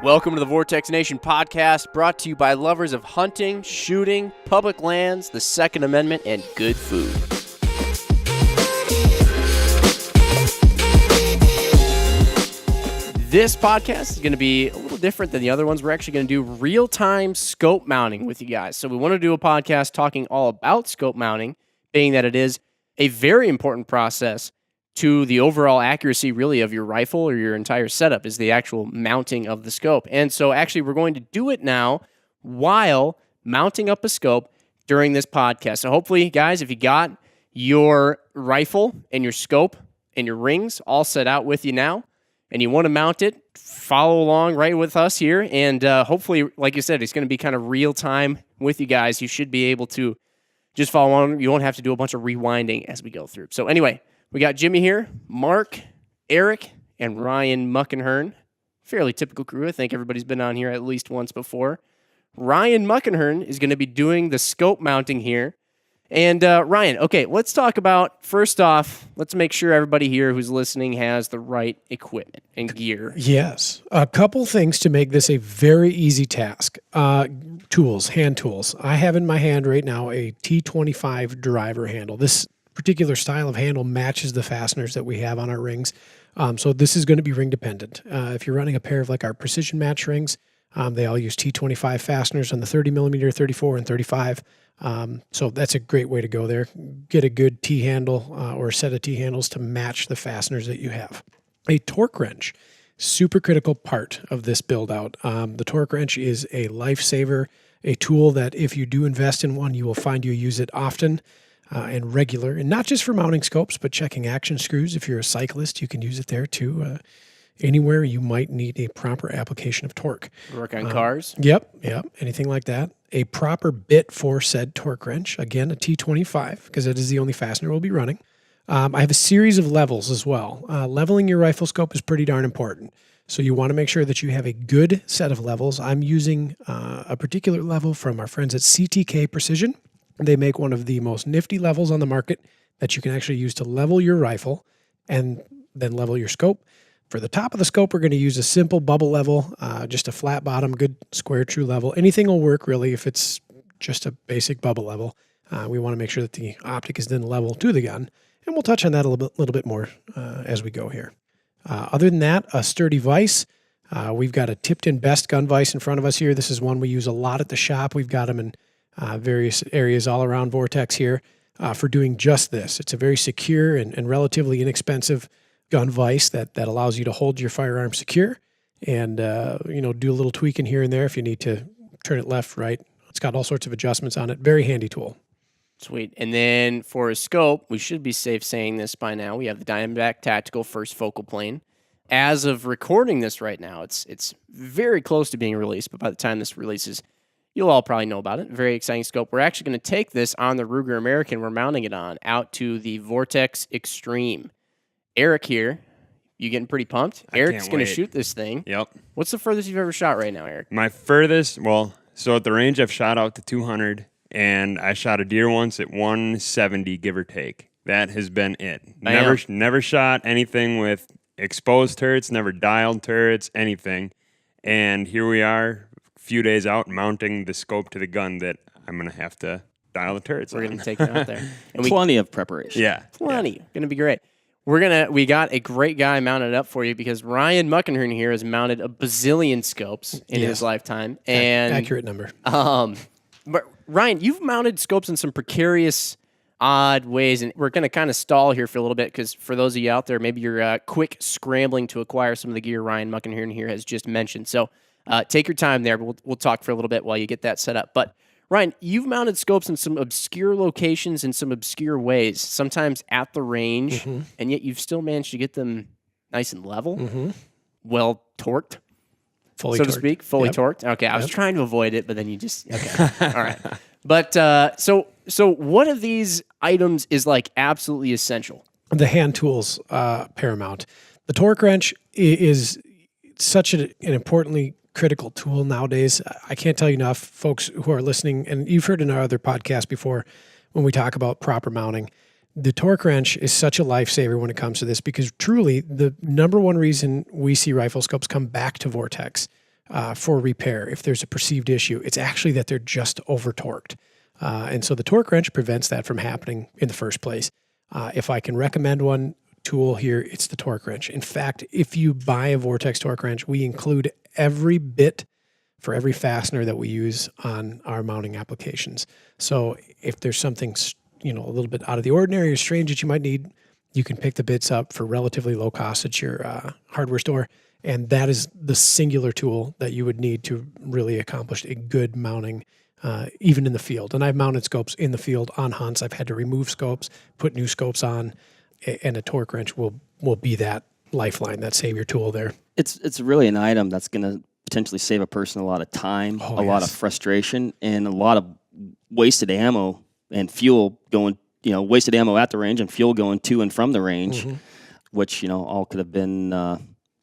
Welcome to the Vortex Nation podcast, brought to you by lovers of hunting, shooting, public lands, the Second Amendment, and good food. This podcast is going to be a little different than the other ones. We're actually going to do real-time scope mounting with you guys. So we want to do a podcast talking all about scope mounting, being that it is a very important process to the overall accuracy, really, of your rifle or your entire setup is the actual mounting of the scope. And so actually we're going to do it now while mounting up a scope during this podcast. So hopefully, guys, if you got your rifle and your scope and your rings all set out with you now, and you want to mount it, follow along right with us here. And hopefully, like you said, it's going to be kind of real time with you guys. You should be able to just follow along. You won't have to do a bunch of rewinding as we go through. So anyway, we got Jimmy here, Mark, Erik, and Ryan Muckenhirn. Fairly typical crew. I think everybody's been on here at least once before. Ryan Muckenhirn is going to be doing the scope mounting here. And Ryan, okay, let's talk about, first off, let's make sure everybody here who's listening has the right equipment and gear. Yes. A couple things to make this a very easy task. Tools, hand tools. I have in my hand right now a T25 driver handle. This particular style of handle matches the fasteners that we have on our rings. So this is going to be ring dependent. If you're running a pair of like our precision match rings, they all use T25 fasteners on the 30 millimeter, 34, and 35. So that's a great way to go there. Get a good T-handle or a set of T-handles to match the fasteners that you have. A torque wrench, super critical part of this build out. The torque wrench is a lifesaver, a tool that if you do invest in one, you will find you use it often and regular, and not just for mounting scopes, but checking action screws. If you're a cyclist, you can use it there too. Anywhere you might need a proper application of torque. Work on cars? Yep, anything like that. A proper bit for said torque wrench. Again, a T25, because it is the only fastener we'll be running. I have a series of levels as well. Leveling your rifle scope is pretty darn important. So you want to make sure that you have a good set of levels. I'm using a particular level from our friends at CTK Precision. They make one of the most nifty levels on the market that you can actually use to level your rifle and then level your scope. For the top of the scope, we're going to use a simple bubble level, just a flat bottom, good square true level. Anything will work really if it's just a basic bubble level. We want to make sure that the optic is then level to the gun. And we'll touch on that a little bit more as we go here. Other than that, a sturdy vise. We've got a tipped-in best gun vise in front of us here. This is one we use a lot at the shop. We've got them in various areas all around Vortex here for doing just this. It's a very secure and relatively inexpensive gun vise that allows you to hold your firearm secure and, do a little tweaking here and there if you need to turn it left, right. It's got all sorts of adjustments on it. Very handy tool. Sweet. And then for a scope, we should be safe saying this by now. We have the Diamondback Tactical first focal plane. As of recording this right now, it's very close to being released, but by the time this releases, you'll all probably know about it. Very exciting scope. We're actually going to take this on the Ruger American we're mounting it on out to the Vortex Extreme. Erik here, you getting pretty pumped? Erik's going to shoot this thing. Yep. What's the furthest you've ever shot right now, Erik? My furthest, so at the range I've shot out to 200, and I shot a deer once at 170, give or take. That has been it. Never shot anything with exposed turrets, never dialed turrets, anything. And here we are, a few days out, mounting the scope to the gun that I'm going to have to dial the turrets We're on. going to take it out there. And plenty of preparation. Yeah. Plenty. Yeah. Going to be great. We got a great guy mounted up for you because Ryan Muckenhirn here has mounted a bazillion scopes in his lifetime. And accurate number. But Ryan, you've mounted scopes in some precarious, odd ways, and we're going to kind of stall here for a little bit because for those of you out there, maybe you're quick scrambling to acquire some of the gear Ryan Muckenhirn here has just mentioned. So take your time there. We'll talk for a little bit while you get that set up. But Ryan, you've mounted scopes in some obscure locations in some obscure ways, sometimes at the range, and yet you've still managed to get them nice and level, well torqued, Fully so torqued. to speak, fully torqued. Okay, I was trying to avoid it, but then you just, okay, all right. But so what of these items is like absolutely essential? The hand tools, paramount. The torque wrench is such an importantly critical tool nowadays. I can't tell you enough, folks who are listening, and you've heard in our other podcast before when we talk about proper mounting. The torque wrench is such a lifesaver when it comes to this because truly the number one reason we see rifle scopes come back to Vortex for repair if there's a perceived issue. It's actually that they're just over-torqued. And so the torque wrench prevents that from happening in the first place. If I can recommend one tool here, it's the torque wrench. In fact, if you buy a Vortex torque wrench, we include every bit for every fastener that we use on our mounting applications. So if there's something, a little bit out of the ordinary or strange that you might need, you can pick the bits up for relatively low cost at your hardware store. And that is the singular tool that you would need to really accomplish a good mounting, even in the field. And I've mounted scopes in the field on hunts. I've had to remove scopes, put new scopes on, and a torque wrench will be that lifeline, that savior tool there. It's really an item that's going to potentially save a person a lot of time, lot of frustration, and a lot of wasted ammo and fuel going, wasted ammo at the range and fuel going to and from the range, which, all could have been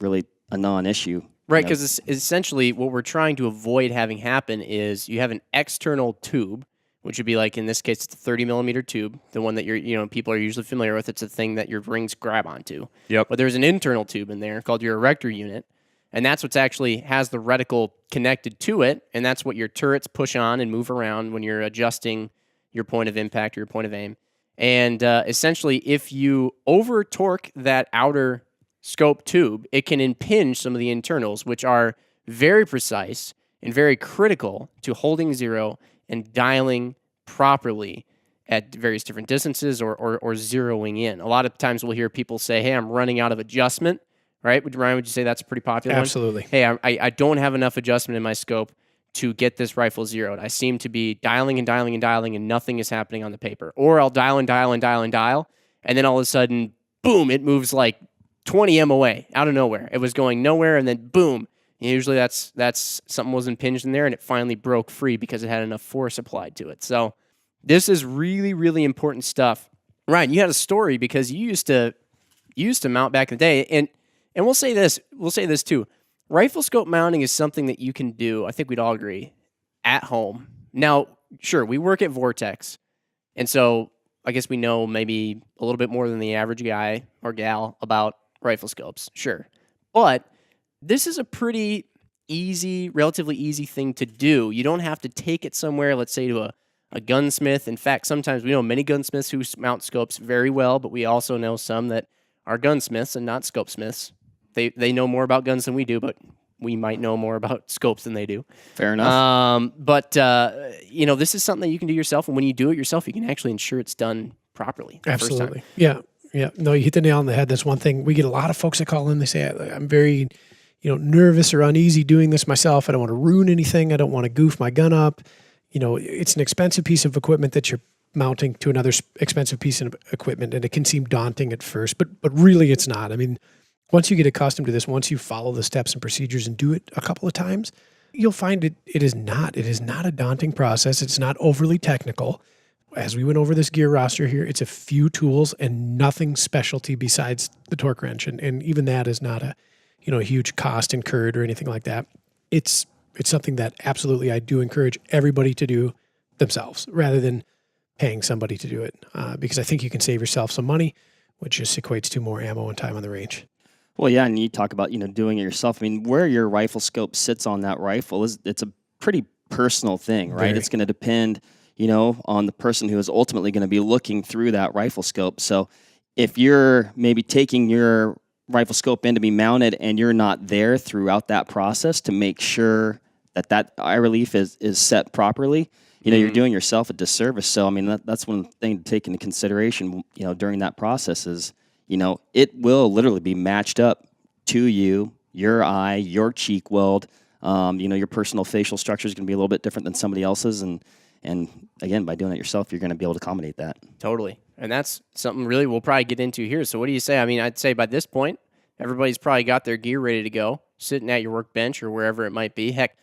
really a non-issue. Right, because essentially what we're trying to avoid having happen is you have an external tube, which would be like, in this case, it's a 30 millimeter tube, the one that people are usually familiar with. It's a thing that your rings grab onto. Yep. But there's an internal tube in there called your erector unit, and that's what's actually has the reticle connected to it, and that's what your turrets push on and move around when you're adjusting your point of impact or your point of aim. And essentially, if you over-torque that outer scope tube, it can impinge some of the internals, which are very precise and very critical to holding zero and dialing properly at various different distances or zeroing in. A lot of times we'll hear people say, hey, I'm running out of adjustment, right? Ryan, would you say that's a pretty popular Absolutely. one? Hey, I don't have enough adjustment in my scope to get this rifle zeroed. I seem to be dialing and dialing and dialing and nothing is happening on the paper. Or I'll dial and dial and dial and dial, and then all of a sudden, boom, it moves like 20 MOA out of nowhere. It was going nowhere, and then boom. Usually that's something was impinged in there, and it finally broke free because it had enough force applied to it. So this is really, really important stuff. Ryan, you had a story because you used to mount back in the day, and we'll say this too. Rifle scope mounting is something that you can do, I think we'd all agree, at home. Now, sure, we work at Vortex, and so I guess we know maybe a little bit more than the average guy or gal about rifle scopes, sure. But this is a pretty easy, relatively easy thing to do. You don't have to take it somewhere, let's say to a gunsmith. In fact, sometimes we know many gunsmiths who mount scopes very well, but we also know some that are gunsmiths and not scopesmiths. They know more about guns than we do, but we might know more about scopes than they do. Fair enough. But this is something that you can do yourself, and when you do it yourself, you can actually ensure it's done properly. Absolutely. Yeah. No, you hit the nail on the head. That's one thing. We get a lot of folks that call in. They say, I'm very, nervous or uneasy doing this myself. I don't want to ruin anything. I don't want to goof my gun up. It's an expensive piece of equipment that you're mounting to another expensive piece of equipment, and it can seem daunting at first, but really it's not. I mean, once you get accustomed to this, once you follow the steps and procedures and do it a couple of times, you'll find it is not a daunting process. It's not overly technical. As we went over this gear roster here, it's a few tools and nothing specialty besides the torque wrench. And even that is not a huge cost incurred or anything like that. It's something that absolutely I do encourage everybody to do themselves rather than paying somebody to do it, because I think you can save yourself some money, which just equates to more ammo and time on the range. Well, yeah, and you talk about doing it yourself. I mean, where your rifle scope sits on that rifle it's a pretty personal thing, right? Very. It's going to depend, on the person who is ultimately going to be looking through that rifle scope. So if you're maybe taking your rifle scope in to be mounted and you're not there throughout that process to make sure that eye relief is set properly, you're doing yourself a disservice. So, I mean, that's one thing to take into consideration, during that process is, it will literally be matched up to you, your eye, your cheek weld. Your personal facial structure is going to be a little bit different than somebody else's. And again, by doing it yourself, you're going to be able to accommodate that. Totally. And that's something really we'll probably get into here. So what do you say? I mean, I'd say by this point, everybody's probably got their gear ready to go, sitting at your workbench or wherever it might be. Heck,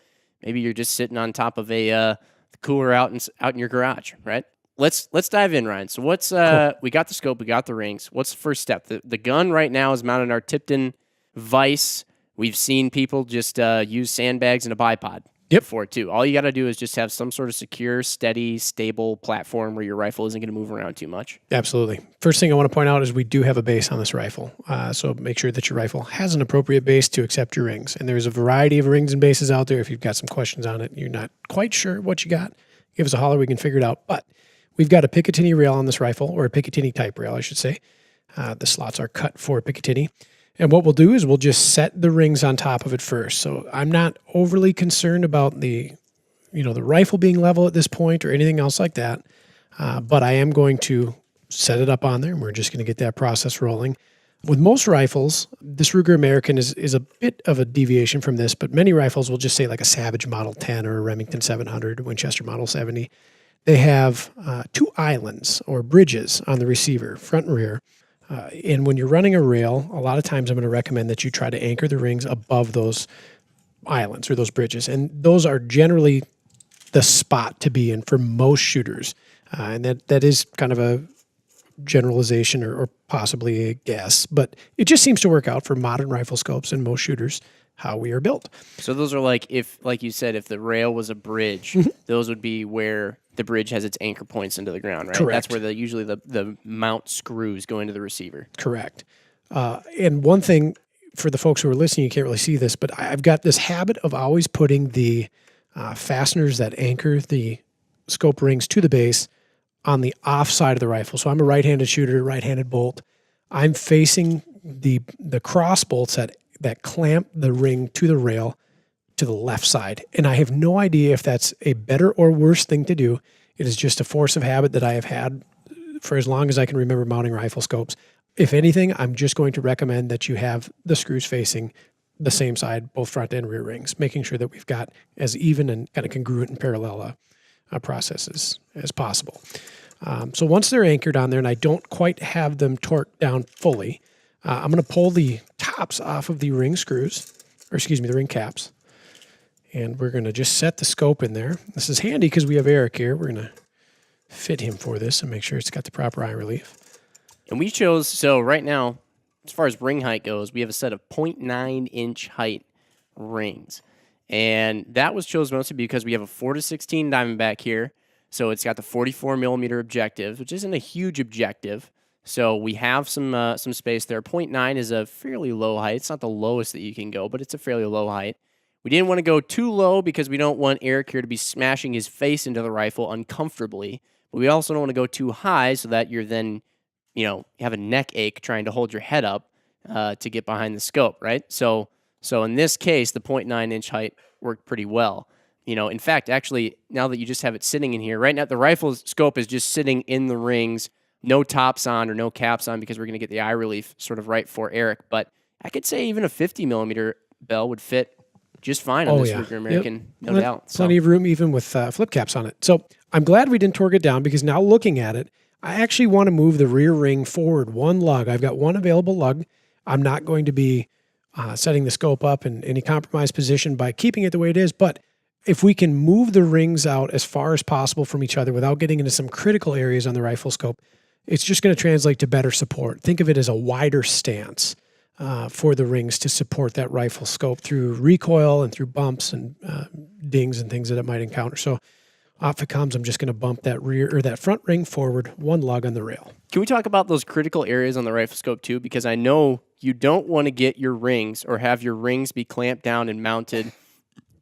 maybe you're just sitting on top of a cooler out in your garage, right? Let's dive in, Ryan. So what's Cool. We got the scope, we got the rings. What's the first step? The gun right now is mounted on our Tipton vise. We've seen people just use sandbags and a bipod. Yep. before too. All you got to do is just have some sort of secure, steady, stable platform where your rifle isn't going to move around too much. Absolutely. First thing I want to point out is we do have a base on this rifle. So make sure that your rifle has an appropriate base to accept your rings. And there's a variety of rings and bases out there. If you've got some questions on it, you're not quite sure what you got, give us a holler. We can figure it out. But we've got a Picatinny rail on this rifle, or a Picatinny type rail, I should say. The slots are cut for Picatinny. And what we'll do is we'll just set the rings on top of it first. So I'm not overly concerned about the rifle being level at this point or anything else like that. But I am going to set it up on there, and we're just going to get that process rolling. With most rifles, this Ruger American is a bit of a deviation from this, but many rifles will just say like a Savage Model 10 or a Remington 700, Winchester Model 70. They have 2 islands or bridges on the receiver, front and rear. And when you're running a rail, a lot of times I'm going to recommend that you try to anchor the rings above those islands or those bridges. And those are generally the spot to be in for most shooters. And that is kind of a generalization or possibly a guess, but it just seems to work out for modern rifle scopes and most shooters how we are built. So those are like you said, if the rail was a bridge, those would be where the bridge has its anchor points into the ground, right? Correct. That's where usually the mount screws go into the receiver. Correct. And one thing for the folks who are listening, you can't really see this, but I've got this habit of always putting the fasteners that anchor the scope rings to the base on the off side of the rifle. So I'm a right-handed shooter, right-handed bolt. I'm facing the cross bolts that clamp the ring to the rail to the left side. And I have no idea if that's a better or worse thing to do. It is just a force of habit that I have had for as long as I can remember mounting rifle scopes. If anything, I'm just going to recommend that you have the screws facing the same side, both front and rear rings, making sure that we've got as even and kind of congruent and parallel processes as possible. So once they're anchored on there and I don't quite have them torqued down fully, I'm going to pull the tops off of the ring screws, the ring caps, and we're going to just set the scope in there. This is handy because we have Erik here. We're going to fit him for this and make sure it's got the proper eye relief. And we chose, so right now, as far as ring height goes, we have a set of 0.9-inch height rings. And that was chosen mostly because we have a 4-16 Diamondback here. So it's got the 44mm objective, which isn't a huge objective. So we have some space there. 0.9 is a fairly low height. It's not the lowest that you can go, but it's a fairly low height. We didn't want to go too low because we don't want Erik here to be smashing his face into the rifle uncomfortably. But we also don't want to go too high so that you're then, you have a neck ache trying to hold your head up to get behind the scope, right? So in this case, the 0.9-inch height worked pretty well. In fact, actually, now that you just have it sitting in here, right now the rifle scope is just sitting in the rings, no tops on or no caps on because we're going to get the eye relief sort of right for Erik. But I could say even a 50mm bell would fit just fine on this Ruger American, no doubt. Plenty of room even with flip caps on it. So I'm glad we didn't torque it down because now looking at it, I actually want to move the rear ring forward one lug. I've got one available lug. I'm not going to be setting the scope up in any compromised position by keeping it the way it is, but if we can move the rings out as far as possible from each other without getting into some critical areas on the rifle scope, it's just going to translate to better support. Think of it as a wider stance for the rings to support that rifle scope through recoil and through bumps and dings and things that it might encounter. So off it comes, I'm just going to bump that front ring forward one lug on the rail. Can we talk about those critical areas on the rifle scope too? Because I know you don't want to get your rings or have your rings be clamped down and mounted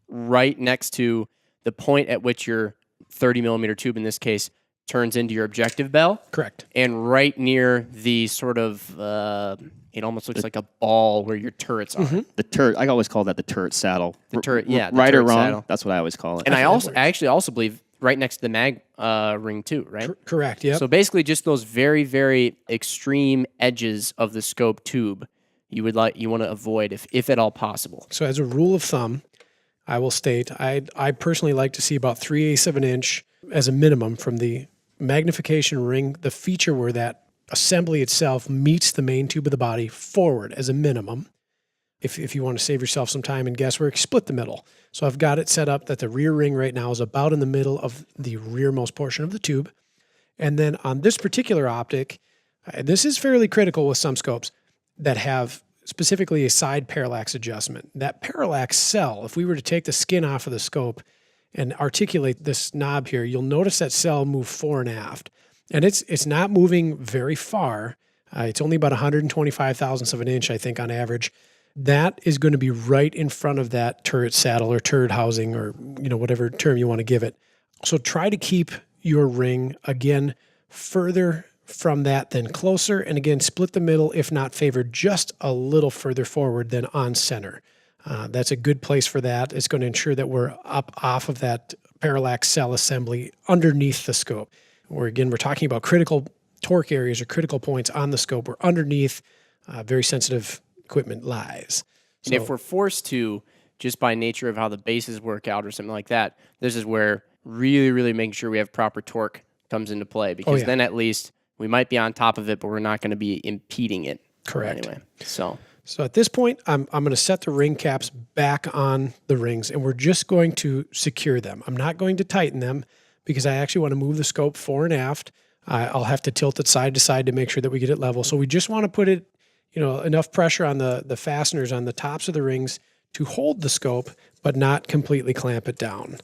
right next to the point at which your 30mm tube, in this case, turns into your objective bell. Correct. And right near the sort of, it almost looks like a ball where your turrets are. Mm-hmm. The turret, I always call that the turret saddle. The turret, yeah. Right or wrong, saddle. that's what I always call it. And I actually also believe right next to the mag ring too, right? Correct, yeah. So basically just those very, very extreme edges of the scope tube you want to avoid if at all possible. So as a rule of thumb, I will state I personally like to see about 3/8 of an inch as a minimum from the magnification ring, the feature where that assembly itself meets the main tube of the body forward as a minimum. If you want to save yourself some time and guesswork, split the middle. So I've got it set up that the rear ring right now is about in the middle of the rearmost portion of the tube. And then on this particular optic, this is fairly critical with some scopes that have specifically a side parallax adjustment. That parallax cell, if we were to take the skin off of the scope and articulate this knob here, you'll notice that cell move fore and aft. And it's not moving very far. It's only about 125 thousandths of an inch, I think, on average. That is going to be right in front of that turret saddle or turret housing or, whatever term you want to give it. So try to keep your ring, again, further from that than closer. And again, split the middle, if not favored just a little further forward than on center. That's a good place for that. It's going to ensure that we're up off of that parallax cell assembly underneath the scope. We're talking about critical torque areas or critical points on the scope. We're underneath very sensitive equipment lies. And if we're forced to, just by nature of how the bases work out or something like that, this is where really, really making sure we have proper torque comes into play, because then at least we might be on top of it, but we're not going to be impeding it. Correct. Anyway, so at this point, I'm going to set the ring caps back on the rings, and we're just going to secure them. I'm not going to tighten them because I actually want to move the scope fore and aft. I'll have to tilt it side to side to make sure that we get it level. So we just want to put it, enough pressure on the fasteners on the tops of the rings to hold the scope, but not completely clamp it down.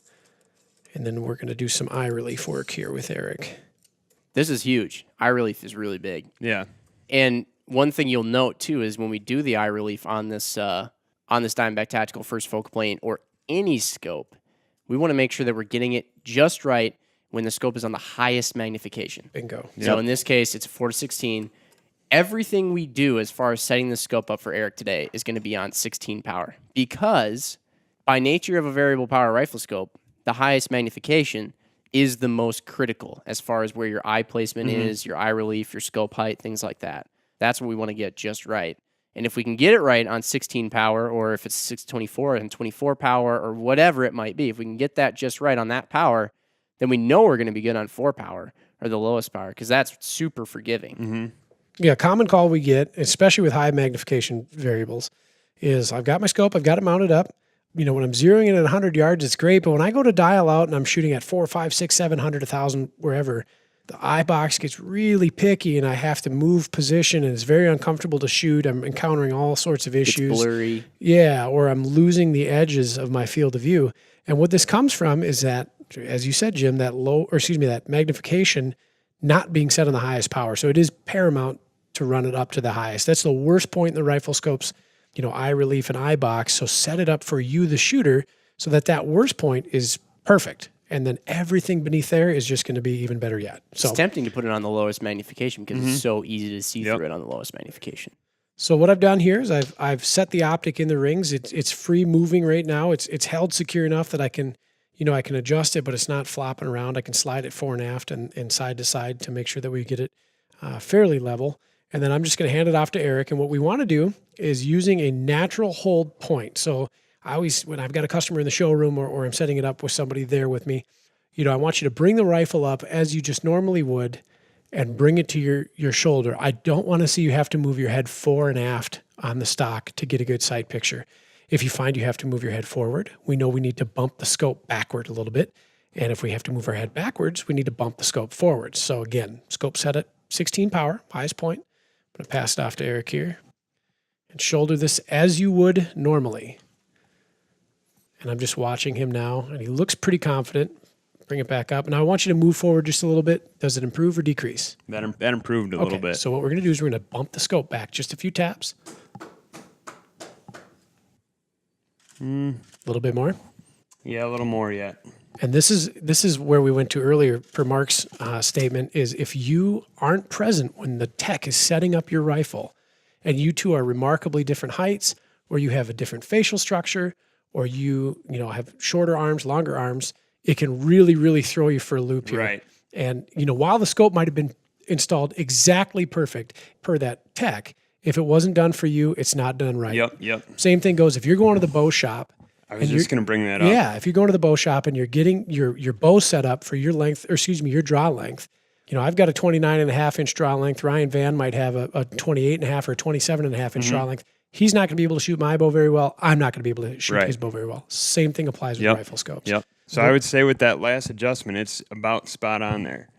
And then we're going to do some eye relief work here with Erik. This is huge. Eye relief is really big. Yeah. And one thing you'll note too is when we do the eye relief on this Diamondback Tactical first focal plane or any scope, we want to make sure that we're getting it just right when the scope is on the highest magnification. Bingo. So in this case, it's a 4-16. Everything we do as far as setting the scope up for Erik today is going to be on 16 power, because by nature of a variable power rifle scope, the highest magnification is the most critical as far as where your eye placement is, your eye relief, your scope height, things like that. That's what we want to get just right. And if we can get it right on 16 power, or if it's 624 and 24 power or whatever it might be, if we can get that just right on that power, then we know we're going to be good on 4 power or the lowest power, because that's super forgiving. Mm-hmm. Yeah, common call we get, especially with high magnification variables, is I've got my scope, I've got it mounted up. When I'm zeroing it at 100 yards, it's great. But when I go to dial out and I'm shooting at 4, 5, 6, 700, 1,000, wherever, the eye box gets really picky and I have to move position and it's very uncomfortable to shoot. I'm encountering all sorts of issues. It's blurry. Yeah, or I'm losing the edges of my field of view. And what this comes from is that, as you said, Jim, that magnification not being set on the highest power. So it is paramount to run it up to the highest. That's the worst point in the rifle scope's, eye relief and eye box. So set it up for you, the shooter, so that worst point is perfect. And then everything beneath there is just going to be even better yet. So it's tempting to put it on the lowest magnification because it's so easy to see through it on the lowest magnification. So what I've done here is I've set the optic in the rings. It's free moving right now. It's held secure enough that I can adjust it, but it's not flopping around. I can slide it fore and aft and side to side to make sure that we get it fairly level. And then I'm just going to hand it off to Erik. And what we want to do is using a natural hold point. So I always, when I've got a customer in the showroom or I'm setting it up with somebody there with me, I want you to bring the rifle up as you just normally would and bring it to your shoulder. I don't want to see you have to move your head fore and aft on the stock to get a good sight picture. If you find you have to move your head forward, we know we need to bump the scope backward a little bit. And if we have to move our head backwards, we need to bump the scope forward. So again, scope set at 16 power, highest point. I'm going to pass it off to Erik here and shoulder this as you would normally. And I'm just watching him now, and he looks pretty confident. Bring it back up. And I want you to move forward just a little bit. Does it improve or decrease? That improved a little bit. So what we're going to do is we're going to bump the scope back just a few taps. A little bit more. Yeah, a little more yet. And this is where we went to earlier per Mark's statement, is if you aren't present when the tech is setting up your rifle and you two are remarkably different heights, or you have a different facial structure, or you have shorter arms, longer arms, it can really, really throw you for a loop here. Right. And, while the scope might have been installed exactly perfect per that tech, if it wasn't done for you, it's not done right. Yep. Same thing goes if you're going to the bow shop. I was just going to bring that up. Yeah, if you're going to the bow shop and you're getting your bow set up for your length, your draw length. I've got a 29.5 inch draw length. Ryan Van might have a 28.5 or 27.5 inch draw length. He's not going to be able to shoot my bow very well. I'm not going to be able to shoot his bow very well. Same thing applies with rifle scopes. Yep. So I would say with that last adjustment, it's about spot on there.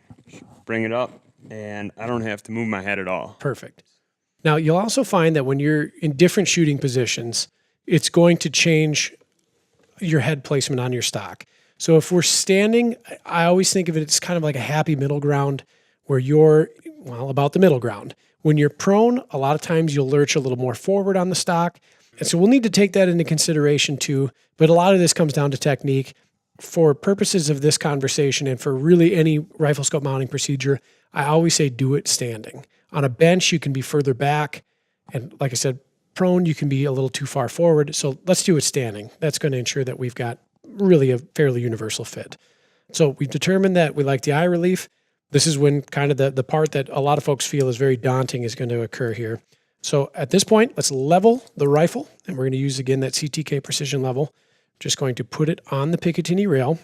Bring it up, and I don't have to move my head at all. Perfect. Now, you'll also find that when you're in different shooting positions, it's going to change your head placement on your stock. So if we're standing, I always think of it as kind of like a happy middle ground where you're, about the middle ground. When you're prone, a lot of times you'll lurch a little more forward on the stock. And so we'll need to take that into consideration too. But a lot of this comes down to technique. For purposes of this conversation and for really any rifle scope mounting procedure, I always say do it standing. On a bench, you can be further back. And like I said, prone, you can be a little too far forward. So let's do it standing. That's going to ensure that we've got really a fairly universal fit. So we've determined that we like the eye relief. This is when kind of the part that a lot of folks feel is very daunting is going to occur here. So at this point, let's level the rifle, and we're going to use, again, that CTK precision level. Just going to put it on the Picatinny rail.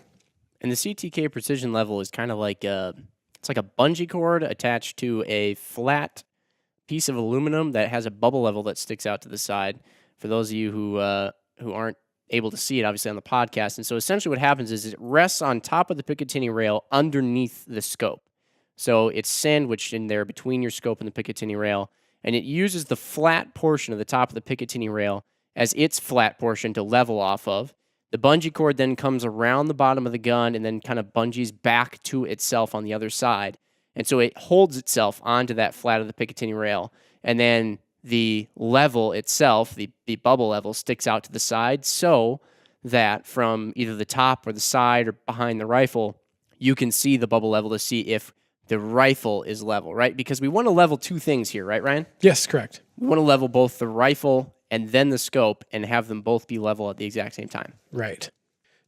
And the CTK precision level is kind of like it's like a bungee cord attached to a flat piece of aluminum that has a bubble level that sticks out to the side. For those of you who aren't able to see it, obviously, on the podcast. And so essentially what happens is it rests on top of the Picatinny rail underneath the scope. So it's sandwiched in there between your scope and the Picatinny rail. And it uses the flat portion of the top of the Picatinny rail as its flat portion to level off of. The bungee cord then comes around the bottom of the gun and then kind of bungees back to itself on the other side. And so it holds itself onto that flat of the Picatinny rail. And then the level itself, the bubble level, sticks out to the side so that from either the top or the side or behind the rifle, you can see the bubble level to see if the rifle is level, right? Because we want to level two things here, right, Ryan? Yes, correct. We want to level both the rifle and then the scope and have them both be level at the exact same time. Right.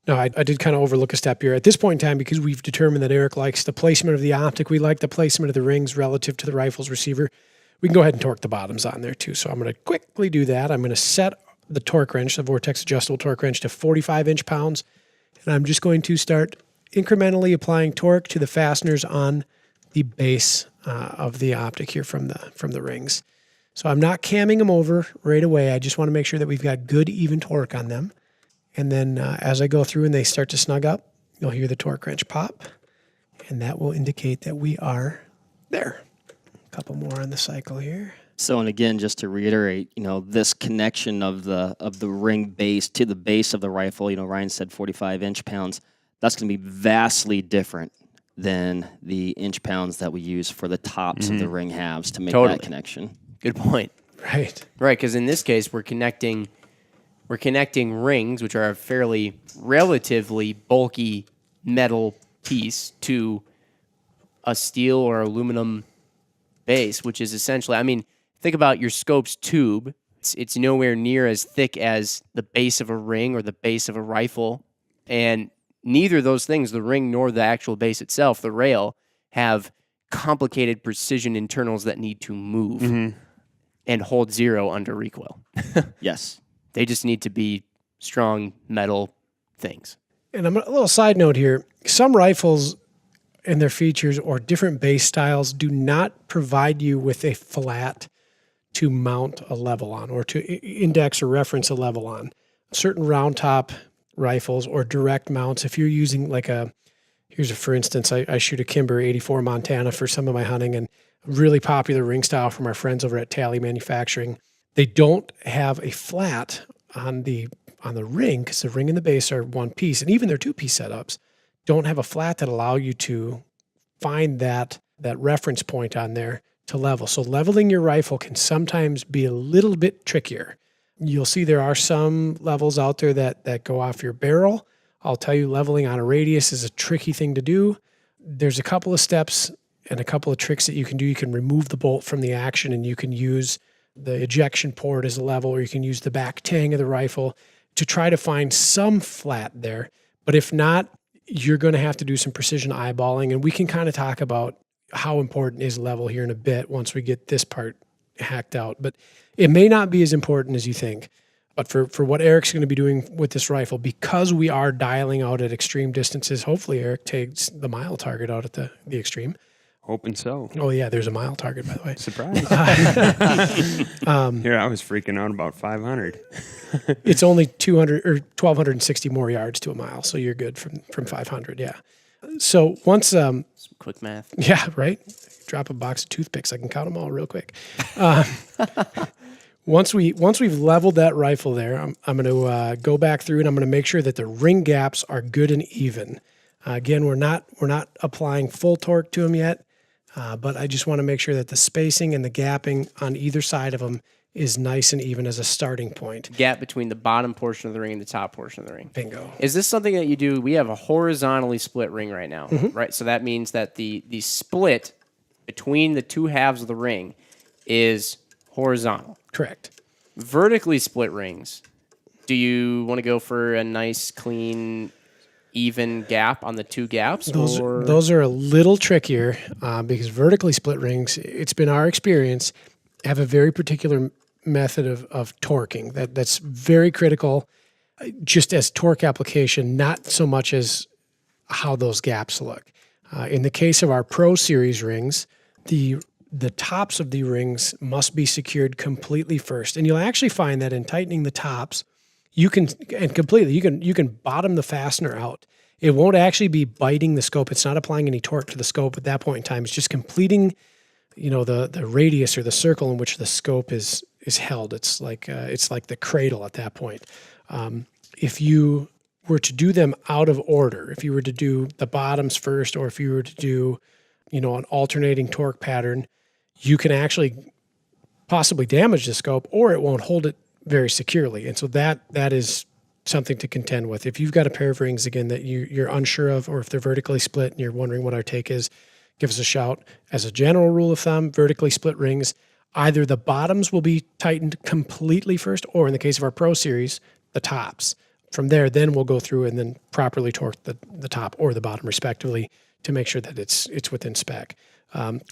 No, I did kind of overlook a step here. At this point in time, because we've determined that Erik likes the placement of the optic, we like the placement of the rings relative to the rifle's receiver, we can go ahead and torque the bottoms on there too. So I'm going to quickly do that. I'm going to set the torque wrench, the Vortex adjustable torque wrench, to 45 inch-pounds. And I'm just going to start incrementally applying torque to the fasteners on the base of the optic here from the rings. So I'm not camming them over right away. I just want to make sure that we've got good, even torque on them. And then as I go through and they start to snug up, you'll hear the torque wrench pop, and that will indicate that we are there. A couple more on the cycle here. So, and again, just to reiterate, this connection of the ring base to the base of the rifle, Ryan said 45 inch-pounds. That's going to be vastly different than the inch-pounds that we use for the tops of the ring halves to make that connection. Good point. Right. Right, because in this case, we're connecting rings, which are a fairly relatively bulky metal piece, to a steel or aluminum base, which is essentially, think about your scope's tube. It's nowhere near as thick as the base of a ring or the base of a rifle. And neither of those things, the ring nor the actual base itself, the rail, have complicated precision internals that need to move and hold zero under recoil. Yes. They just need to be strong metal things. And a little side note here. Some rifles and their features or different base styles do not provide you with a flat to mount a level on or to index or reference a level on. Certain round top rifles or direct mounts, if you're using for instance, I shoot a Kimber 84 Montana for some of my hunting, and a really popular ring style from our friends over at Tally Manufacturing. They don't have a flat on the ring because the ring and the base are one piece, and even their two-piece setups don't have a flat that allow you to find that reference point on there to level. So leveling your rifle can sometimes be a little bit trickier. You'll see there are some levels out there that go off your barrel. I'll tell you, leveling on a radius is a tricky thing to do. There's a couple of steps and a couple of tricks that you can do. You can remove the bolt from the action, and you can use the ejection port as a level, or you can use the back tang of the rifle to try to find some flat there. But if not, you're going to have to do some precision eyeballing, and we can kind of talk about how important is level here in a bit once we get this part hacked out. But it may not be as important as you think. But for what Erik's going to be doing with this rifle, because we are dialing out at extreme distances, hopefully Erik takes the mile target out at the extreme. Hoping so. Oh, yeah, there's a mile target, by the way. Surprise. Here, I was freaking out about 500. It's only 200 or 1,260 more yards to a mile, so you're good from 500, yeah. So once, Some quick math. yeah, right. Drop a box of toothpicks. I can count them all real quick. Once we've leveled that rifle there, I'm going to go back through and I'm going to make sure that the ring gaps are good and even. Again, we're not applying full torque to them yet, but I just want to make sure that the spacing and the gapping on either side of them is nice and even as a starting point. Gap between the bottom portion of the ring and the top portion of the ring. Bingo. Is this something that you do? We have a horizontally split ring right now, right? So that means that the split between the two halves of the ring is horizontal. Correct. Vertically split rings, do you want to go for a nice, clean, even gap on the two gaps? Those are a little trickier because vertically split rings, it's been our experience, have a very particular method of torquing that's very critical just as torque application, not so much as how those gaps look. In the case of our Pro Series rings, the tops of the rings must be secured completely first. And you'll actually find that in tightening the tops, you can bottom the fastener out. It won't actually be biting the scope. It's not applying any torque to the scope at that point in time. It's just completing, the radius or the circle in which the scope is held. It's like the cradle at that point. If you were to do them out of order, if you were to do the bottoms first, or if you were to do, an alternating torque pattern, you can actually possibly damage the scope, or it won't hold it very securely. And so that is something to contend with. If you've got a pair of rings, again, that you're unsure of, or if they're vertically split and you're wondering what our take is, give us a shout. As a general rule of thumb, vertically split rings, either the bottoms will be tightened completely first, or in the case of our Pro Series, the tops. From there, then we'll go through and then properly torque the top or the bottom respectively to make sure that it's within spec.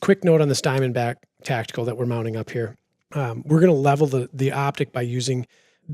Quick note on this Diamondback Tactical that we're mounting up here. We're going to level the optic by using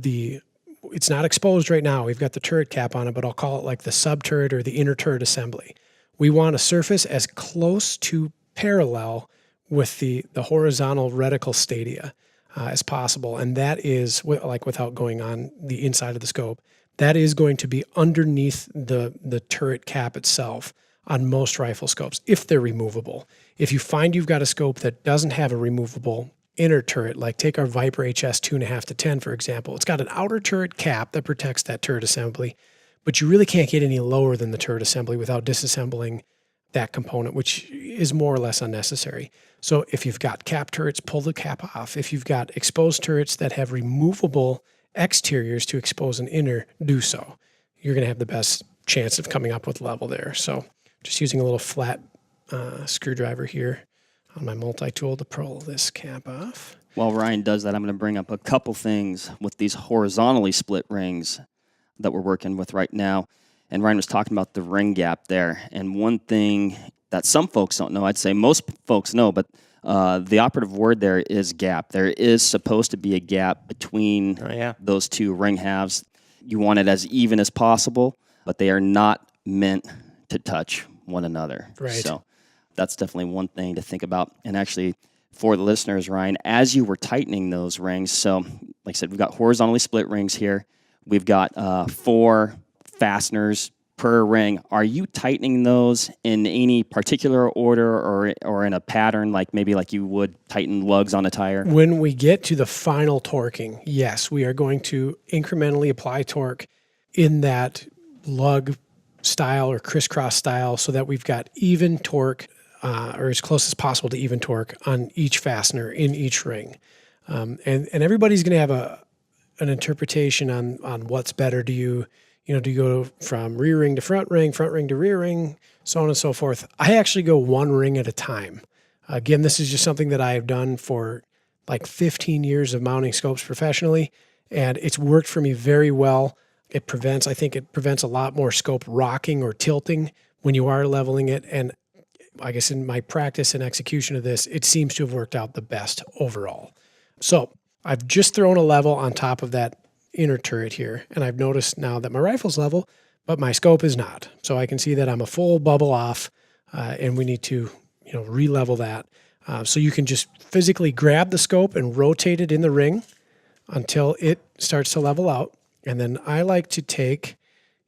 it's not exposed right now. We've got the turret cap on it, but I'll call it like the sub-turret or the inner turret assembly. We want a surface as close to parallel with the horizontal reticle stadia as possible. And that is, without going on the inside of the scope, that is going to be underneath the turret cap itself on most rifle scopes, if they're removable. If you find you've got a scope that doesn't have a removable inner turret, like take our Viper HS 2.5 to 10, for example, it's got an outer turret cap that protects that turret assembly, but you really can't get any lower than the turret assembly without disassembling that component, which is more or less unnecessary. So if you've got cap turrets, pull the cap off. If you've got exposed turrets that have removable exteriors to expose an inner, do so. You're going to have the best chance of coming up with level there. So just using a little flat screwdriver here on my multi-tool to pull this cap off. While Ryan does that, I'm going to bring up a couple things with these horizontally split rings that we're working with right now. And Ryan was talking about the ring gap there. And one thing that some folks don't know, I'd say most folks know, but the operative word there is gap. There is supposed to be a gap between those two ring halves. You want it as even as possible, but they are not meant to touch one another. Right. So that's definitely one thing to think about. And actually, for the listeners, Ryan, as you were tightening those rings, so like I said, we've got horizontally split rings here. We've got 4 fasteners per ring. Are you tightening those in any particular order or in a pattern, like maybe like you would tighten lugs on a tire? When we get to the final torquing, yes, we are going to incrementally apply torque in that lug style or crisscross style so that we've got even torque or as close as possible to even torque on each fastener in each ring. And everybody's going to have an interpretation on what's better. Do you go from rear ring to front ring to rear ring, so on and so forth? I actually go one ring at a time. Again, this is just something that I have done for like 15 years of mounting scopes professionally, and it's worked for me very well. I think it prevents a lot more scope rocking or tilting when you are leveling it. And I guess in my practice and execution of this, it seems to have worked out the best overall. So I've just thrown a level on top of that inner turret here, and I've noticed now that my rifle's level, but my scope is not. So I can see that I'm a full bubble off, and we need to re-level that. So you can just physically grab the scope and rotate it in the ring until it starts to level out. And then I like to take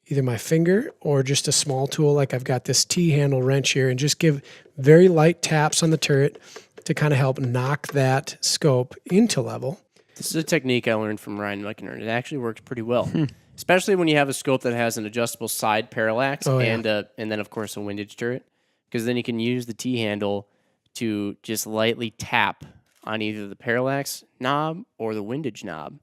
either my finger or just a small tool like I've got this T-handle wrench here, and just give very light taps on the turret to kind of help knock that scope into level. This is a technique I learned from Ryan Muckenhirn. It actually works pretty well, especially when you have a scope that has an adjustable side parallax and then, of course, a windage turret, because then you can use the T-handle to just lightly tap on either the parallax knob or the windage knob,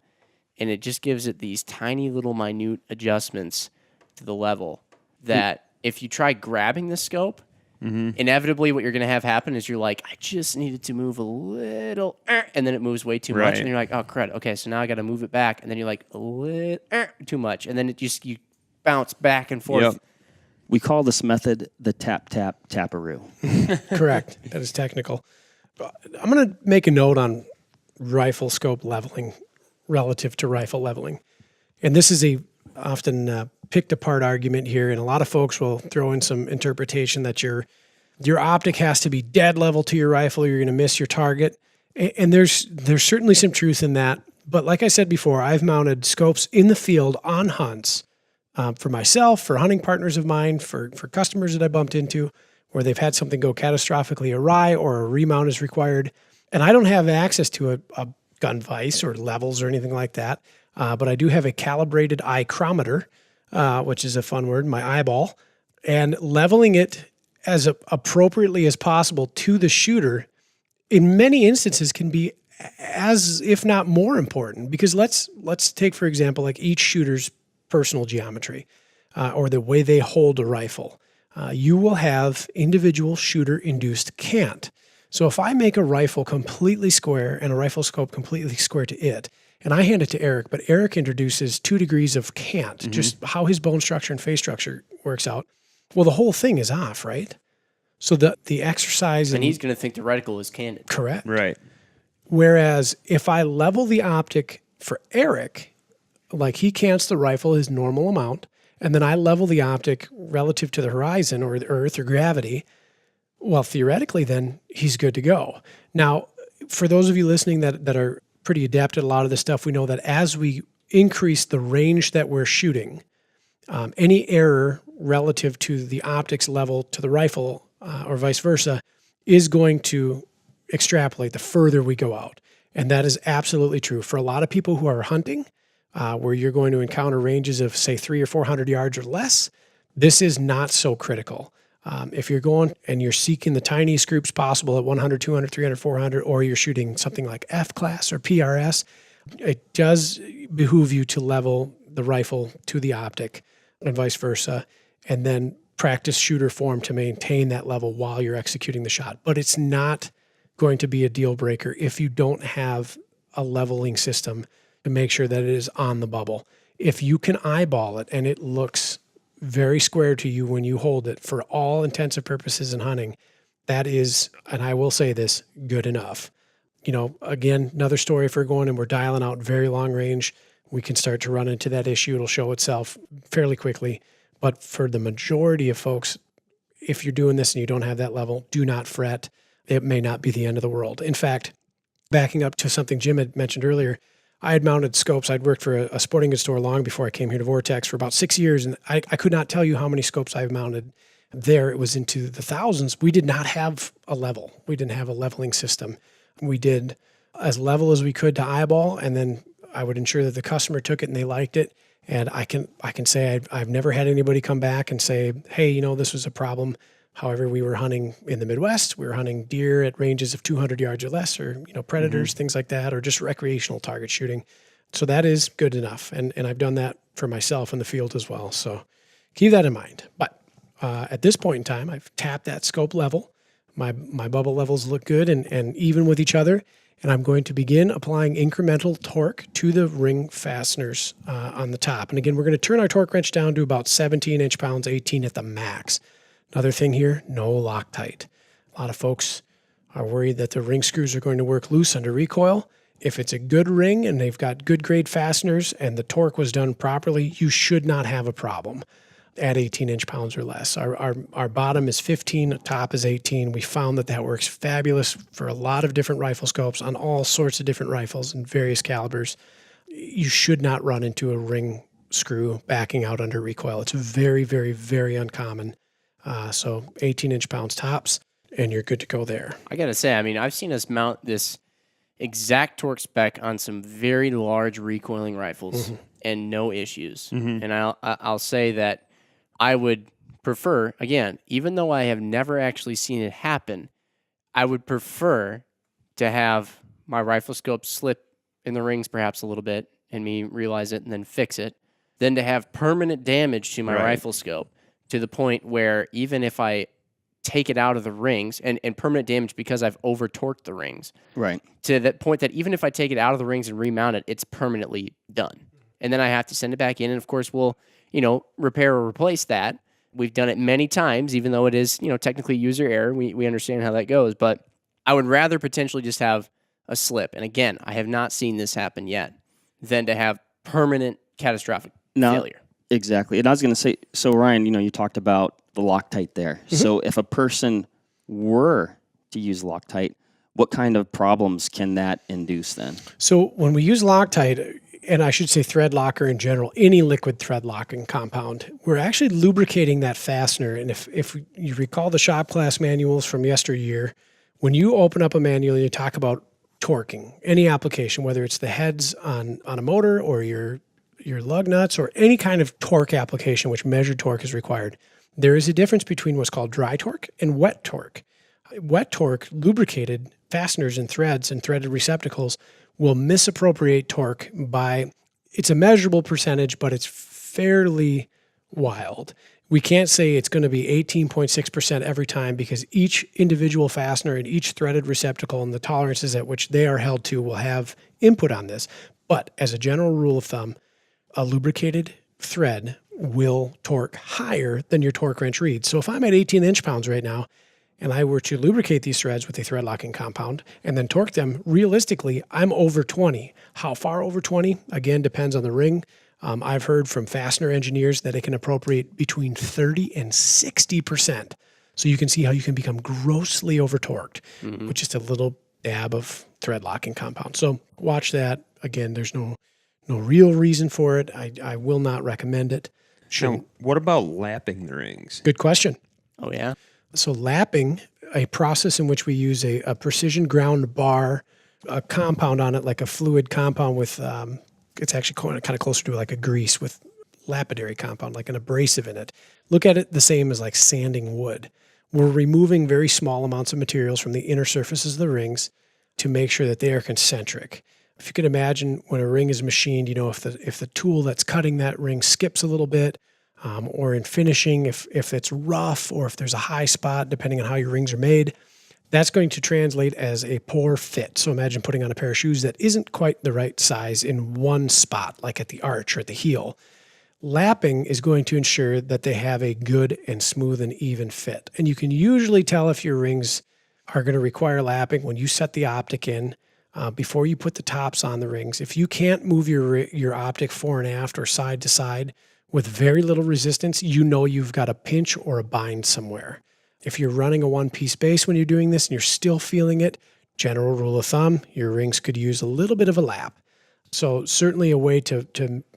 and it just gives it these tiny little minute adjustments to the level that if you try grabbing the scope, inevitably what you're going to have happen is you're like, I just needed to move a little, and then it moves way too much, and you're like, oh, crud, okay, so now I got to move it back, and then you're like, a little too much, and then you bounce back and forth. Yep. We call this method the tap-tap-taparoo. Correct. That is technical. I'm going to make a note on rifle scope leveling relative to rifle leveling. And this is a often picked apart argument here, and a lot of folks will throw in some interpretation that your optic has to be dead level to your rifle, you're going to miss your target. And there's certainly some truth in that. But like I said before, I've mounted scopes in the field on hunts for myself, for hunting partners of mine, for customers that I bumped into, where they've had something go catastrophically awry or a remount is required. And I don't have access to a gun vise or levels or anything like that. But I do have a calibrated eye-chrometer, which is a fun word, my eyeball, and leveling it as appropriately as possible to the shooter in many instances can be as, if not more important, because let's take, for example, like each shooter's personal geometry or the way they hold a rifle. You will have individual shooter-induced cant. So if I make a rifle completely square and a rifle scope completely square to it, and I hand it to Erik, but Erik introduces 2 degrees of cant, just how his bone structure and face structure works out. Well, the whole thing is off, right? So the exercise... And he's going to think the reticle is canted. Correct. Right. Whereas if I level the optic for Erik, like he cants the rifle his normal amount, and then I level the optic relative to the horizon or the earth or gravity, well, theoretically, then he's good to go. Now, for those of you listening that are pretty adept at a lot of this stuff, we know that as we increase the range that we're shooting, any error relative to the optics level to the rifle or vice versa is going to extrapolate the further we go out. And that is absolutely true. For a lot of people who are hunting, where you're going to encounter ranges of, say, 300 or 400 yards or less, this is not so critical. If you're going and you're seeking the tiniest groups possible at 100, 200, 300, 400, or you're shooting something like F-class or PRS, it does behoove you to level the rifle to the optic and vice versa, and then practice shooter form to maintain that level while you're executing the shot. But it's not going to be a deal breaker if you don't have a leveling system to make sure that it is on the bubble. If you can eyeball it and it looks very square to you when you hold it for all intents and purposes in hunting, that is, and I will say this, good enough. You know, again, another story if we're going and we're dialing out very long range, we can start to run into that issue. It'll show itself fairly quickly. But for the majority of folks, if you're doing this and you don't have that level, do not fret. It may not be the end of the world. In fact, backing up to something Jim had mentioned earlier, I had mounted scopes. I'd worked for a sporting goods store long before I came here to Vortex for about 6 years, and I could not tell you how many scopes I've mounted there. It was into the thousands. We did not have a level. We didn't have a leveling system. We did as level as we could to eyeball, and then I would ensure that the customer took it and they liked it. And I can say I've never had anybody come back and say, hey, you know, this was a problem. However, we were hunting in the Midwest. We were hunting deer at ranges of 200 yards or less, or, you know, predators, things like that, or just recreational target shooting. So that is good enough. And I've done that for myself in the field as well. So keep that in mind. But at this point in time, I've tapped that scope level. My bubble levels look good and even with each other. And I'm going to begin applying incremental torque to the ring fasteners on the top. And again, we're going to turn our torque wrench down to about 17 inch-pounds, 18 at the max. Another thing here, no Loctite. A lot of folks are worried that the ring screws are going to work loose under recoil. If it's a good ring and they've got good grade fasteners and the torque was done properly, you should not have a problem at 18 inch-pounds or less. Our bottom is 15, top is 18. We found that works fabulous for a lot of different rifle scopes on all sorts of different rifles and various calibers. You should not run into a ring screw backing out under recoil. It's very, very, very uncommon. So 18 inch-pounds tops, and you're good to go there. I got to say, I mean, I've seen us mount this exact torque spec on some very large recoiling rifles and no issues. And I'll say that I would prefer, again, even though I have never actually seen it happen, I would prefer to have my rifle scope slip in the rings perhaps a little bit and me realize it and then fix it, than to have permanent damage to my rifle scope to the point where even if I take it out of the rings, and permanent damage because I've over-torqued the rings, Right. to that point that even if I take it out of the rings and remount it, it's permanently done. And then I have to send it back in, and of course we'll, repair or replace that. We've done it many times, even though it is, technically user error. We understand how that goes, but I would rather potentially just have a slip. And again, I have not seen this happen yet, than to have permanent catastrophic failure. Exactly. And I was going to say, so Ryan, you talked about the Loctite there. So if a person were to use Loctite, what kind of problems can that induce then? So when we use Loctite, and I should say thread locker in general, any liquid thread locking compound, we're actually lubricating that fastener. And if you recall the shop class manuals from yesteryear, when you open up a manual and you talk about torquing, any application, whether it's the heads on a motor or your lug nuts or any kind of torque application which measured torque is required, there is a difference between what's called dry torque and wet torque. Wet torque, lubricated fasteners and threads and threaded receptacles will misappropriate torque by, it's a measurable percentage, but it's fairly wild. We can't say it's going to be 18.6% every time because each individual fastener and each threaded receptacle and the tolerances at which they are held to will have input on this. But as a general rule of thumb, a lubricated thread will torque higher than your torque wrench reads. So if I'm at 18 inch-pounds right now, and I were to lubricate these threads with a thread locking compound and then torque them, realistically, I'm over 20. How far over 20? Again, depends on the ring. I've heard from fastener engineers that it can appropriate between 30 and 60%. So you can see how you can become grossly over torqued with just a little dab of thread locking compound. So watch that. Again, there's no real reason for it. I will not recommend it. Now, what about lapping the rings? Good question. Oh, yeah? So lapping, a process in which we use a precision ground bar, a compound on it, like a fluid compound with, it's actually kind of closer to like a grease with lapidary compound, like an abrasive in it. Look at it the same as like sanding wood. We're removing very small amounts of materials from the inner surfaces of the rings to make sure that they are concentric. If you can imagine when a ring is machined, if the tool that's cutting that ring skips a little bit, or in finishing, if it's rough or if there's a high spot, depending on how your rings are made, that's going to translate as a poor fit. So imagine putting on a pair of shoes that isn't quite the right size in one spot, like at the arch or at the heel. Lapping is going to ensure that they have a good and smooth and even fit. And you can usually tell if your rings are going to require lapping when you set the optic in before you put the tops on the rings. If you can't move your optic fore and aft or side to side with very little resistance, you've got a pinch or a bind somewhere. If you're running a one-piece base when you're doing this and you're still feeling it, general rule of thumb, your rings could use a little bit of a lap. So certainly a way to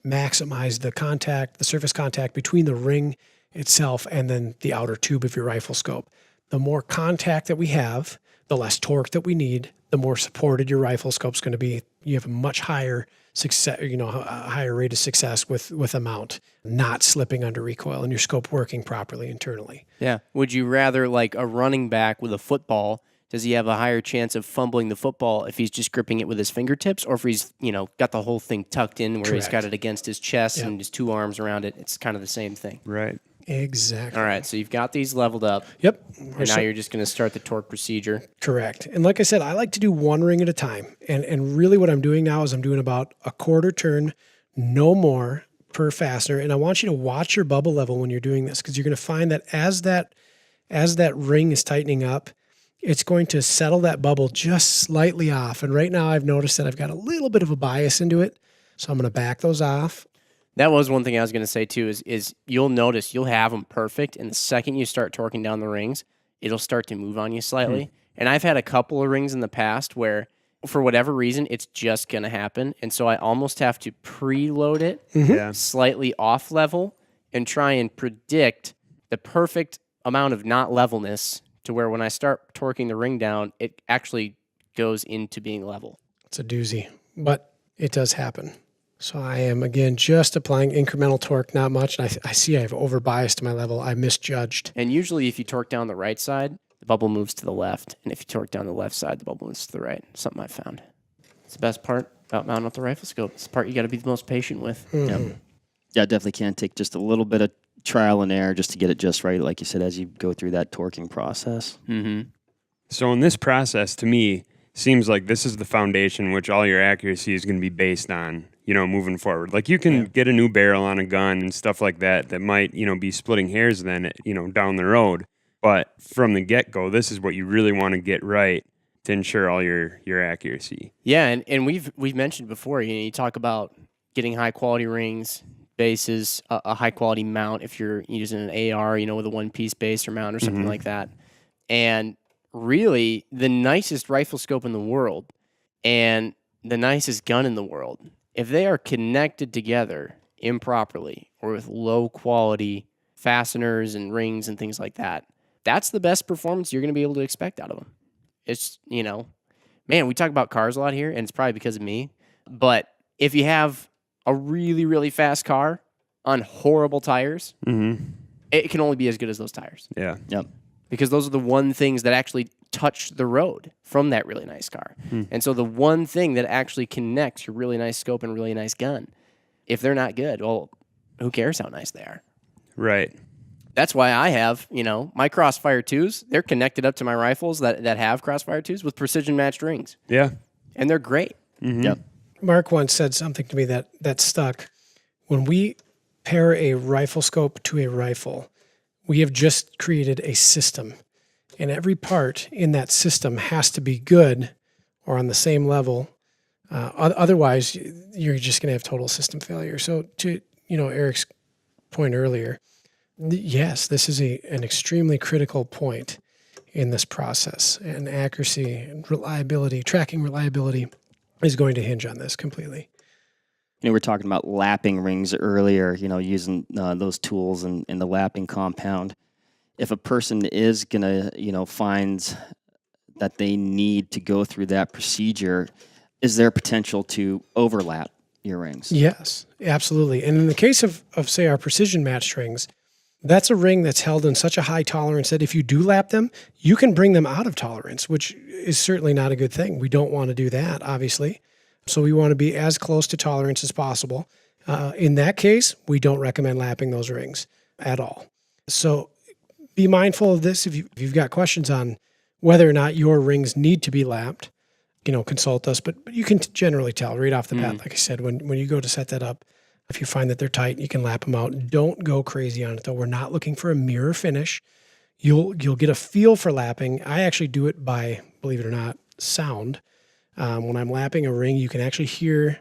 maximize the surface contact between the ring itself and then the outer tube of your rifle scope. The more contact that we have, the less torque that we need, the more supported your rifle scope's going to be. You have a much higher success, a higher rate of success with a mount not slipping under recoil and your scope working properly internally. Yeah. Would you rather, like a running back with a football, does he have a higher chance of fumbling the football if he's just gripping it with his fingertips, or if he's, got the whole thing tucked in where he's got it against his chest and his two arms around it? It's kind of the same thing. Right. Exactly. All right. So you've got these leveled up. Yep. And now you're just going to start the torque procedure. Correct. And like I said, I like to do one ring at a time. And really what I'm doing now is I'm doing about a quarter turn, no more per fastener. And I want you to watch your bubble level when you're doing this, because you're going to find that as that ring is tightening up, it's going to settle that bubble just slightly off. And right now I've noticed that I've got a little bit of a bias into it. So I'm going to back those off. That was one thing I was going to say too, is you'll notice you'll have them perfect, and the second you start torquing down the rings, it'll start to move on you slightly. And I've had a couple of rings in the past where for whatever reason, it's just going to happen. And so I almost have to preload it Yeah. slightly off level and try and predict the perfect amount of not levelness to where when I start torquing the ring down, it actually goes into being level. It's a doozy, but it does happen. So I am, again, just applying incremental torque, not much. And I see I've overbiased my level. I misjudged. And usually if you torque down the right side, the bubble moves to the left. And if you torque down the left side, the bubble moves to the right. Something I found. It's the best part about mounting up the rifle scope. It's the part you got to be the most patient with. Yep. Yeah, definitely can take just a little bit of trial and error just to get it just right, like you said, as you go through that torquing process. Mm-hmm. So in this process, to me, seems like this is the foundation which all your accuracy is going to be based on, moving forward. Like you can get a new barrel on a gun and stuff like that might, be splitting hairs then, down the road. But from the get-go, this is what you really want to get right to ensure all your accuracy. Yeah, and we've mentioned before, you talk about getting high-quality rings, bases, a high-quality mount if you're using an AR, with a one-piece base or mount or something like that. And really, the nicest rifle scope in the world and the nicest gun in the world, if they are connected together improperly or with low-quality fasteners and rings and things like that, that's the best performance you're going to be able to expect out of them. It's, man, we talk about cars a lot here, and it's probably because of me. But if you have a really, really fast car on horrible tires, it can only be as good as those tires. Yeah. Yep. Because those are the one things that actually touch the road from that really nice car. And so the one thing that actually connects your really nice scope and really nice gun, if they're not good, well, who cares how nice they are? Right. That's why I have, my Crossfire 2s, they're connected up to my rifles that have Crossfire 2s with precision matched rings. Yeah. And they're great. Yep. Mark once said something to me that stuck. When we pair a rifle scope to a rifle, we have just created a system. And every part in that system has to be good or on the same level. Otherwise, you're just going to have total system failure. So to, Erik's point earlier, yes, this is an extremely critical point in this process. And accuracy and reliability, tracking reliability is going to hinge on this completely. We were talking about lapping rings earlier, using those tools in the lapping compound. If a person is going to, find that they need to go through that procedure, is there potential to overlap your rings? Yes, absolutely. And in the case of say, our precision matched rings, that's a ring that's held in such a high tolerance that if you do lap them, you can bring them out of tolerance, which is certainly not a good thing. We don't want to do that, obviously. So we want to be as close to tolerance as possible. In that case, we don't recommend lapping those rings at all. So be mindful of this. If you've got questions on whether or not your rings need to be lapped, consult us. But you can generally tell right off the bat, like I said, when you go to set that up, if you find that they're tight, you can lap them out. Don't go crazy on it, though. We're not looking for a mirror finish. You'll get a feel for lapping. I actually do it by, believe it or not, sound. When I'm lapping a ring, you can actually hear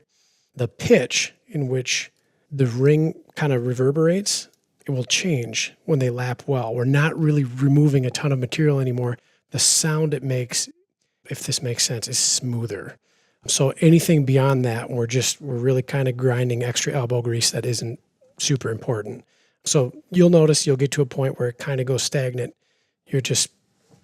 the pitch in which the ring kind of reverberates. It will change when they lap well. We're not really removing a ton of material anymore. The sound it makes, if this makes sense, is smoother. So anything beyond that, we're really kind of grinding extra elbow grease that isn't super important. So you'll notice you'll get to a point where it kind of goes stagnant. You're just,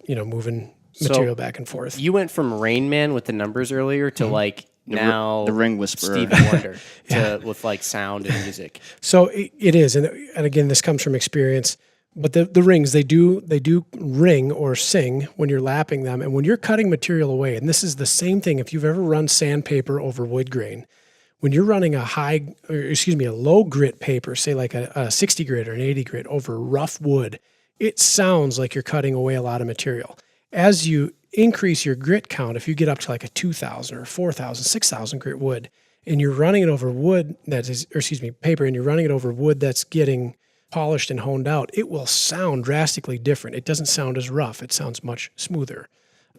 moving material back and forth. You went from Rain Man with the numbers earlier to now the ring whisperer, Stevie Wonder with sound and music. So it is, and again, this comes from experience. But the rings, they do ring or sing when you're lapping them, and when you're cutting material away. And this is the same thing if you've ever run sandpaper over wood grain. When you're running a low grit paper, say like a 60 grit or an 80 grit over rough wood, it sounds like you're cutting away a lot of material. As you increase your grit count, if you get up to like a 2,000 or 4,000, 6,000 grit wood, and you're running it over paper, and you're running it over wood that's getting polished and honed out, it will sound drastically different. It doesn't sound as rough. It sounds much smoother.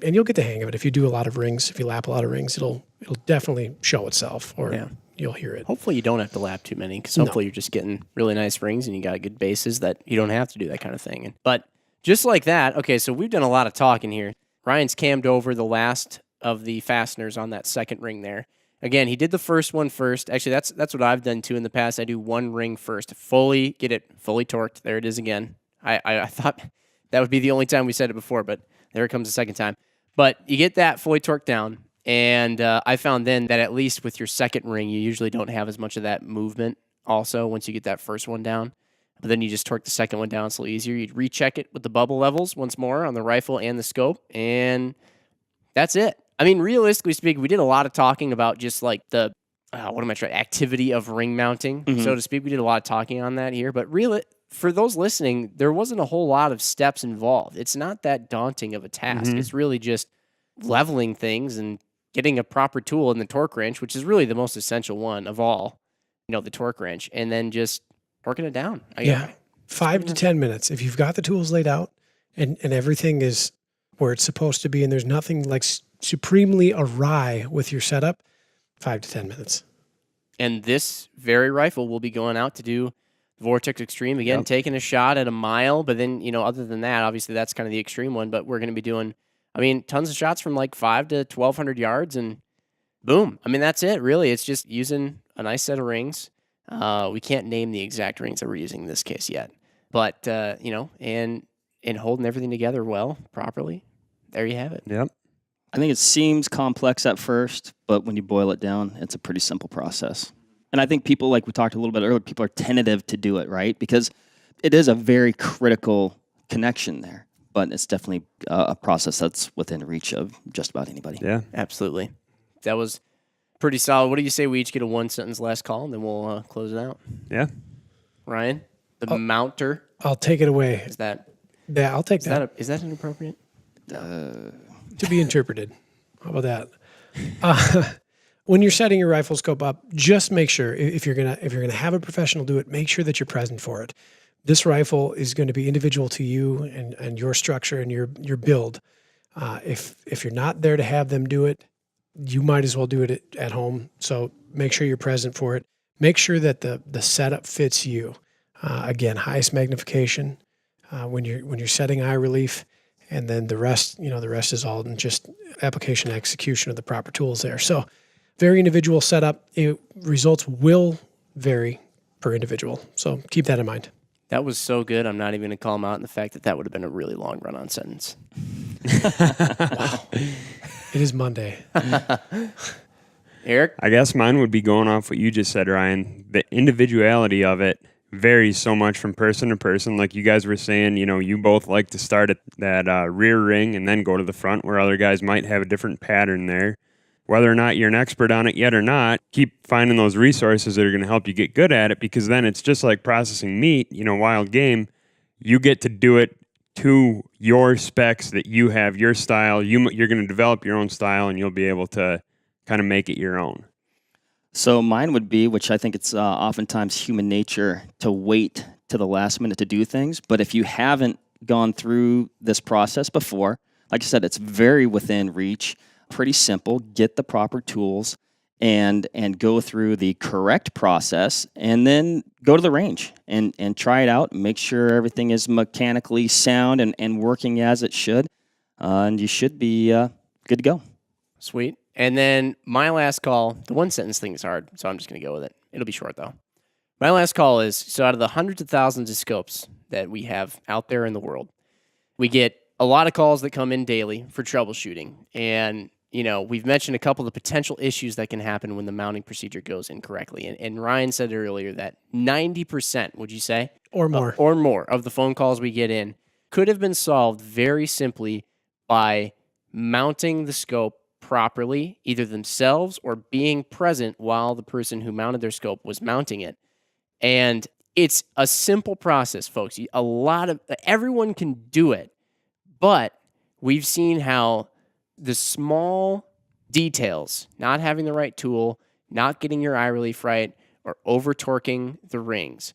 And you'll get the hang of it. If you do a lot of rings, if you lap a lot of rings, it'll definitely show itself, or you'll hear it. Hopefully you don't have to lap too many, because hopefully you're just getting really nice rings and you got good bases that you don't have to do that kind of thing. But just like that, okay, so we've done a lot of talking here. Ryan's cammed over the last of the fasteners on that second ring there. Again, he did the first one first. Actually, that's what I've done too in the past. I do one ring first, get it fully torqued. There it is again. I thought that would be the only time we said it before, but there it comes the second time. But you get that fully torqued down, and I found then that at least with your second ring, you usually don't have as much of that movement also once you get that first one down. But then you just torque the second one down, it's a little easier. You'd recheck it with the bubble levels once more on the rifle and the scope, and that's it. I mean, realistically speaking, we did a lot of talking about just like the, activity of ring mounting, so to speak. We did a lot of talking on that here, but really, for those listening, there wasn't a whole lot of steps involved. It's not that daunting of a task. It's really just leveling things and getting a proper tool in the torque wrench, which is really the most essential one of all, the torque wrench, and then just working it down. 5 to 10 minutes. If you've got the tools laid out and everything is where it's supposed to be and there's nothing like supremely awry with your setup, 5 to 10 minutes. And this very rifle will be going out to do Vortex Extreme. Again, taking a shot at a mile, but then, other than that, obviously that's kind of the extreme one, but we're going to be doing, tons of shots from like 5 to 1,200 yards and boom. That's it, really. It's just using a nice set of rings. We can't name the exact rings that we're using in this case yet, but, and holding everything together well, properly. There you have it. Yep. I think it seems complex at first, but when you boil it down, it's a pretty simple process. And I think people, like we talked a little bit earlier, people are tentative to do it, right? Because it is a very critical connection there, but it's definitely a process that's within reach of just about anybody. Yeah, absolutely. That was pretty solid. What do you say we each get a one-sentence last call, and then we'll close it out? Yeah. Ryan, the mounter. I'll take it away. Is that? Yeah, I'll take that. Is that inappropriate? To be interpreted. How about that? When you're setting your rifle scope up, just make sure if you're gonna have a professional do it, make sure that you're present for it. This rifle is going to be individual to you and your structure and your build. If you're not there to have them do it, you might as well do it at home. So make sure you're present for it. Make sure that the setup fits you. Again, highest magnification when you're setting eye relief. And then the rest is all in just application and execution of the proper tools there. So very individual setup. Results will vary per individual. So keep that in mind. That was so good. I'm not even going to call him out on the fact that would have been a really long run-on sentence. Wow. It is Monday. Erik? I guess mine would be going off what you just said, Ryan. The individuality of it varies so much from person to person. Like you guys were saying, you both like to start at that rear ring and then go to the front, where other guys might have a different pattern there. Whether or not you're an expert on it yet or not, keep finding those resources that are going to help you get good at it, because then it's just like processing meat, wild game. You get to do it to your specs that you have, your style. You're going to develop your own style, and you'll be able to kind of make it your own. So mine would be, which I think it's oftentimes human nature to wait to the last minute to do things. But if you haven't gone through this process before, like I said, it's very within reach, pretty simple. Get the proper tools and go through the correct process, and then go to the range and try it out. Make sure everything is mechanically sound and working as it should. And you should be good to go. Sweet. And then my last call, the one sentence thing is hard, so I'm just going to go with it. It'll be short, though. My last call is, so out of the hundreds of thousands of scopes that we have out there in the world, we get a lot of calls that come in daily for troubleshooting. And, we've mentioned a couple of the potential issues that can happen when the mounting procedure goes incorrectly. And Ryan said earlier that 90%, would you say? Or more. Or more of the phone calls we get in could have been solved very simply by mounting the scope properly, either themselves or being present while the person who mounted their scope was mounting it. And it's a simple process, folks. Everyone can do it, but we've seen how the small details, not having the right tool, not getting your eye relief right, or over torquing the rings,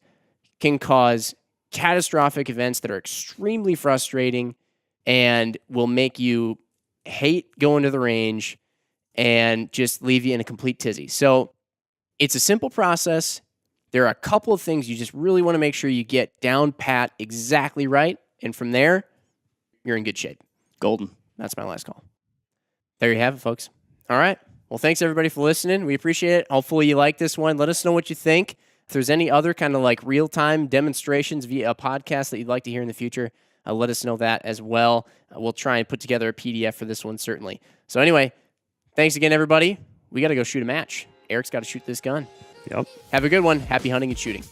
can cause catastrophic events that are extremely frustrating and will make you hate going to the range and just leave you in a complete tizzy. So it's a simple process. There are a couple of things you just really want to make sure you get down pat exactly right. And from there, you're in good shape. Golden. That's my last call. There you have it, folks. All right. Well, thanks everybody for listening. We appreciate it. Hopefully you like this one. Let us know what you think. If there's any other kind of like real-time demonstrations via a podcast that you'd like to hear in the future, let us know that as well. We'll try and put together a PDF for this one, certainly. So anyway, thanks again, everybody. We got to go shoot a match. Erik's got to shoot this gun. Yep. Have a good one. Happy hunting and shooting.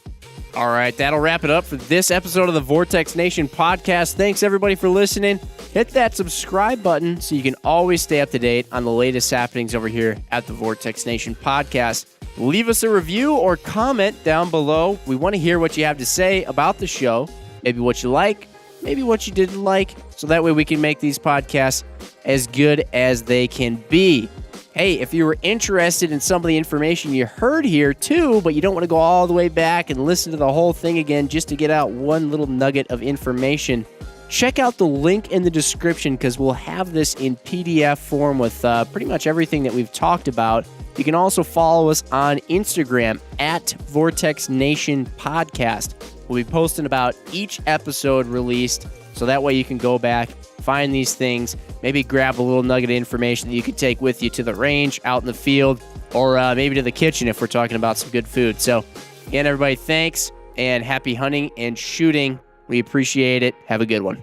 All right, that'll wrap it up for this episode of the Vortex Nation podcast. Thanks, everybody, for listening. Hit that subscribe button so you can always stay up to date on the latest happenings over here at the Vortex Nation podcast. Leave us a review or comment down below. We want to hear what you have to say about the show, maybe what you like, maybe what you didn't like, so that way we can make these podcasts as good as they can be. Hey, if you were interested in some of the information you heard here too, but you don't want to go all the way back and listen to the whole thing again just to get out one little nugget of information, check out the link in the description because we'll have this in PDF form with pretty much everything that we've talked about. You can also follow us on Instagram at Vortex Nation Podcast. We'll be posting about each episode released, so that way you can go back, find these things, maybe grab a little nugget of information that you could take with you to the range, out in the field, or maybe to the kitchen if we're talking about some good food. So, again, everybody, thanks, and happy hunting and shooting. We appreciate it. Have a good one.